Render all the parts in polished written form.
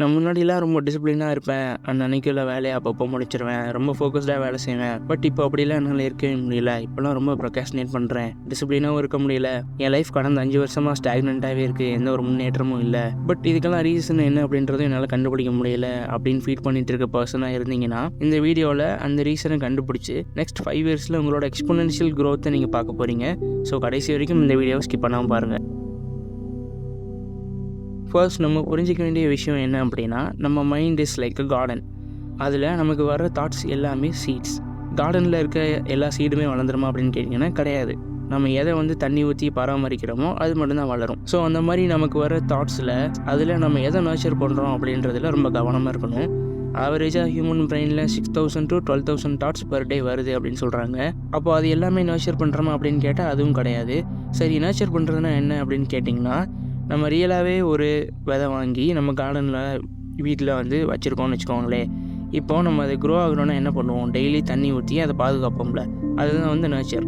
நான் முன்னாடிலாம் ரொம்ப டிசிப்ளினாக இருப்பேன். அன்னன்னைக்குள்ள வேலையை அப்பப்போ முடிச்சிருவேன். ரொம்ப ஃபோக்கஸ்டாக வேலை செய்வேன். பட் இப்போ அப்படிலாம் என்னால் இருக்கவே முடியல. இப்போலாம் ரொம்ப ப்ரொகாஸ்டினேட் பண்ணுறேன். டிசிப்ளினாகவும் இருக்க முடியல. என் லைஃப் கடந்த 5 வருஷமாக ஸ்டாக்னண்ட்டாகவே இருக்குது. எந்த ஒரு முன்னேற்றமும் இல்லை. பட் இதுக்கெல்லாம் ரீசன் என்ன அப்படின்றதும் என்னால் கண்டுபிடிக்க முடியல அப்படின்னு ஃபீல் பண்ணிட்டு இருக்க பர்சனாக இருந்தீங்கன்னா இந்த வீடியோவில் அந்த ரீசனை கண்டுபிடிச்சி நெக்ஸ்ட் 5 இயர்ஸில் உங்களோட எக்ஸ்போனென்ஷியல் க்ரோத்தை நீங்கள் பார்க்க போகிறீங்க. ஸோ கடைசி வரைக்கும் இந்த வீடியோவை ஸ்கிப் பண்ணாமல் பாருங்கள். ஃபர்ஸ்ட் நம்ம புரிஞ்சிக்க வேண்டிய விஷயம் என்ன அப்படின்னா, நம்ம mind is like a garden. அதில் நமக்கு வர தாட்ஸ் எல்லாமே சீட்ஸ். கார்டனில் இருக்க எல்லா சீடுமே வளர்ந்துருமா அப்படின்னு கேட்டிங்கன்னா கிடையாது. நம்ம எதை தண்ணி ஊற்றி பராமரிக்கிறோமோ அது மட்டும்தான் வளரும். ஸோ அந்த மாதிரி நமக்கு வர தாட்ஸில் அதில் நம்ம எதை நர்ச்சர் பண்ணுறோம் அப்படின்றதுல ரொம்ப கவனமாக இருக்கணும். ஆவரேஜாக ஹியூமன் பிரெயினில் 6,000 to 12,000 தாட்ஸ் பர் டே வருது அப்படின்னு சொல்கிறாங்க. அப்போ அது எல்லாமே நர்ச்சர் பண்ணுறோமா அப்படின்னு கேட்டால் அதுவும் கிடையாது. சரி, நர்ச்சர் பண்ணுறதுனா என்ன அப்படின்னு கேட்டிங்கன்னா, நம்ம ரியலாகவே ஒரு விதை வாங்கி நம்ம கார்டனில் வீட்டில் வச்சுருக்கோம்னு வச்சுக்கோங்களேன். இப்போது நம்ம அது க்ரோ ஆகணும்னா என்ன பண்ணுவோம்? டெய்லி தண்ணி ஊற்றி அதை பாதுகாப்போம்ல, அதுதான் நர்ச்சர்.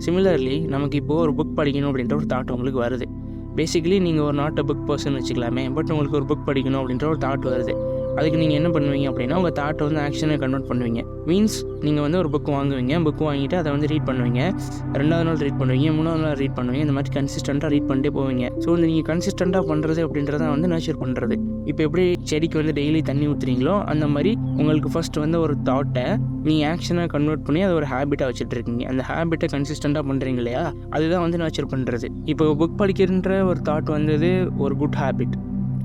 சிமிலர்லி நமக்கு இப்போது ஒரு புக் படிக்கணும் அப்படின்ற ஒரு தாட் உங்களுக்கு வருது. பேசிக்கலி நீங்கள் ஒரு நாட் அ புக் பர்சன் வச்சுக்கலாமே. பட் உங்களுக்கு ஒரு புக் படிக்கணும் அப்படின்ற ஒரு தாட் வருது. அதுக்கு நீங்கள் என்ன பண்ணுவீங்க அப்படின்னா, உங்கள் தாட்டை ஆக்ஷனை கன்வெர்ட் பண்ணுவீங்க. மீன்ஸ் நீங்கள் ஒரு புக் வாங்குவீங்க. புக் வாங்கிட்டு அதை ரீட் பண்ணுவீங்க. 2வது நாள் ரீட் பண்ணுவீங்க, 3வது நாள் ரீட் பண்ணுவீங்க. இந்த மாதிரி கன்சிஸ்டண்ட்டாக ரீட் பண்ணிட்டே போவீங்க. ஸோ நீங்கள் கன்சிஸ்டண்ட்டாக பண்ணுறது அப்படின்றத நர்ச்சர் பண்ணுறது. இப்போ எப்படி செடிக்கு டெய்லி தண்ணி ஊற்றுறீங்களோ அந்த மாதிரி உங்களுக்கு ஃபர்ஸ்ட் ஒரு தாட்டை நீங்கள் ஆக்ஷனாக கன்வெர்ட் பண்ணி அதை ஒரு ஹேபிட்டாக வச்சுட்டு இருக்கீங்க. அந்த ஹேபிட்டை கன்சிஸ்டண்ட்டாக பண்ணுறீங்க இல்லையா, அதுதான் நர்ச்சர் பண்ணுறது. இப்போ புக் படிக்கின்ற ஒரு தாட் ஒரு குட் ஹேபிட்.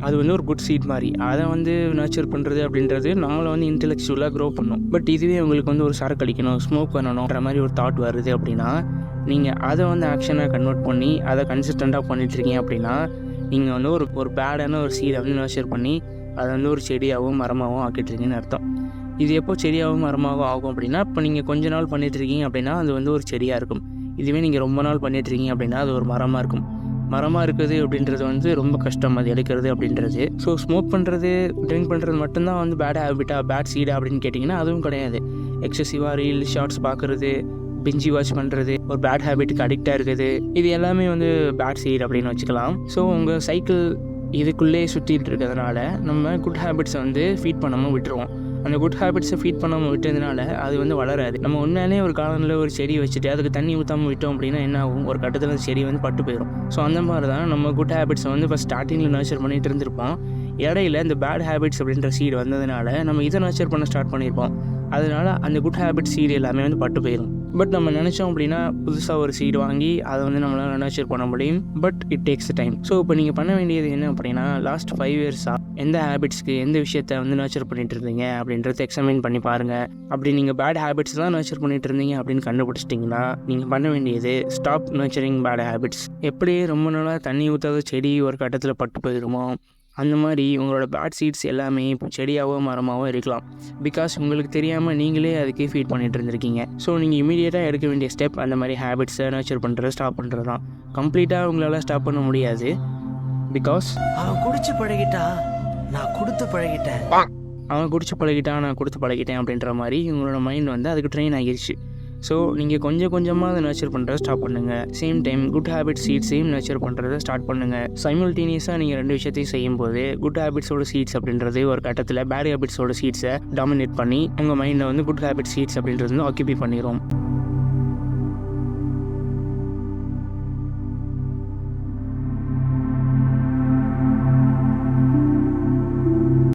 அது ஒரு குட் சீட் மாதிரி. அதை நர்ச்சர் பண்ணுறது அப்படின்றது நாங்களும் இன்டெலெக்சுவலாக க்ரோ பண்ணோம். பட் இதுவே உங்களுக்கு ஒரு சரக்கு அடிக்கணும், ஸ்மோக் பண்ணணுன்ற மாதிரி ஒரு தாட் வருது அப்படின்னா, நீங்கள் அதை ஆக்ஷனாக கன்வெர்ட் பண்ணி அதை கன்சிஸ்டண்ட்டாக பண்ணிட்டுருக்கீங்க அப்படின்னா, நீங்கள் ஒரு பேடான ஒரு சீடை நர்ச்சர் பண்ணி அதை ஒரு செடியாகவும் மரமாகவும் ஆக்கிட்டுருக்கீங்கன்னு அர்த்தம். இது எப்போ செடியாகவும் மரமாகவும் ஆகும் அப்படின்னா, இப்போ நீங்கள் கொஞ்ச நாள் பண்ணிட்டுருக்கீங்க அப்படின்னா அது ஒரு செடியாக இருக்கும். இதுவே நீங்கள் ரொம்ப நாள் பண்ணிட்டுருக்கீங்க அப்படின்னா அது ஒரு மரமாக இருக்கும். மரமாக இருக்குது அப்படின்றது ரொம்ப கஷ்டம் அது எடுக்கிறது அப்படின்றது. ஸோ ஸ்மோக் பண்ணுறது, ட்ரிங்க் பண்ணுறது மட்டும்தான் பேட் ஹேபிட்டா, பேட் சீடா அப்படின்னு கேட்டிங்கன்னா அதுவும் கிடையாது. எக்ஸசிவாக ரீல் ஷார்ட்ஸ் பார்க்குறது, பிஞ்சி வாட்ச் பண்ணுறது, ஒரு பேட் ஹேபிட்டுக்கு அடிக்டாக இருக்குது, இது எல்லாமே பேட் சீட் அப்படின்னு வச்சுக்கலாம். ஸோ உங்கள் சைக்கிள் இதுக்குள்ளே சுற்றிட்டு இருக்கிறதுனால நம்ம குட் ஹேபிட்ஸை ஃபீட் பண்ணாமல் விட்டுருவோம். அந்த குட் ஹேபிட்ஸை ஃபீட் பண்ணாமல் விட்டதுனால அது வளராது. நம்ம உண்மையிலே ஒரு காலனில் ஒரு செடி வச்சுட்டு அதுக்கு தண்ணி ஊற்றாமல் விட்டோம் அப்படின்னா என்ன ஆகும்? ஒரு கட்டத்தில் அந்த செடி பட்டு போயிடும். ஸோ அந்த மாதிரி தான் நம்ம குட் ஹேபிட்ஸை ஃபஸ்ட் ஸ்டார்டிங்கில் நர்ச்சர் பண்ணிட்டு இருந்திருப்போம். இடையில இந்த பேட் ஹேபிட்ஸ் அப்படின்ற சீடு வந்ததுனால நம்ம இதை நர்ச்சர் பண்ண ஸ்டார்ட் பண்ணியிருப்போம். அதனால அந்த குட் ஹேபிட் சீடு எல்லாமே பட்டு போயிடும். பட் நம்ம நினச்சோம் அப்படின்னா புதுசாக ஒரு சீடு வாங்கி அதை நம்மளால் நர்ச்சர் பண்ண முடியும். But it takes time. So இப்போ நீங்கள் பண்ண வேண்டியது என்ன அப்படின்னா, லாஸ்ட் 5 இயர்ஸாக எந்த ஹேபிட்ஸ்க்கு எந்த விஷயத்தை நர்ச்சர் பண்ணிட்டு இருந்தீங்க அப்படின்றத எக்ஸாமின் பண்ணி பாருங்கள். அப்படி நீங்கள் பேட் ஹேபிட்ஸ் தான் நர்ச்சர் பண்ணிட்டு இருந்தீங்க அப்படின்னு கண்டுபிடிச்சிட்டிங்கன்னா நீங்கள் பண்ண வேண்டியது ஸ்டாப் நர்ச்சரிங் பேட் ஹேபிட்ஸ். எப்படி ரொம்ப நாளாக தண்ணி ஊற்றாத செடி ஒரு கட்டத்தில் பட்டு போயிடுமோ, அந்த மாதிரி உங்களோட பேட் சீட்ஸ் எல்லாமே இப்போ செடியாகவோ மரமாகவோ இருக்கலாம். பிகாஸ் உங்களுக்கு தெரியாமல் நீங்களே அதுக்கு ஃபீட் பண்ணிட்டு இருந்திருக்கீங்க. ஸோ நீங்கள் இமீடியட்டாக எடுக்க வேண்டிய ஸ்டெப் அந்த மாதிரி ஹேபிட்ஸை நர்ச்சர் பண்ணுறது ஸ்டாப் பண்ணுறது தான். கம்ப்ளீட்டாக உங்களால் ஸ்டாப் பண்ண முடியாது. பிகாஸ் அவன் குடிச்சு பழகிட்டா, நான் கொடுத்து பழகிட்டேன், அவன் குடிச்சு பழகிட்டான், நான் கொடுத்து பழகிட்டேன் அப்படின்ற மாதிரி உங்களோட மைண்ட் அதுக்கு ட்ரெயின் ஆகிடுச்சு. ஸோ நீங்கள் கொஞ்சம் கொஞ்சமாக அதை நர்ச்சர் பண்ணுறதை ஸ்டாப் பண்ணுங்கள். சேம் டைம் குட் ஹேபிட் சீட்ஸையும் நர்ச்சர் பண்ணுறதை ஸ்டார்ட் பண்ணுங்கள். சைமல்டேனியஸாக நீங்கள் 2 விஷயத்தையும் செய்யும்போது குட் ஹேபிட்ஸோட சீட்ஸ் அப்படின்றது ஒரு கட்டத்தில் பேட் ஹேபிட்ஸோட சீட்ஸை டாமினேட் பண்ணி உங்கள் மைண்டை குட் ஹேபிட் சீட்ஸ் அப்படின்றது ஆக்கியூபை பண்ணிடும்.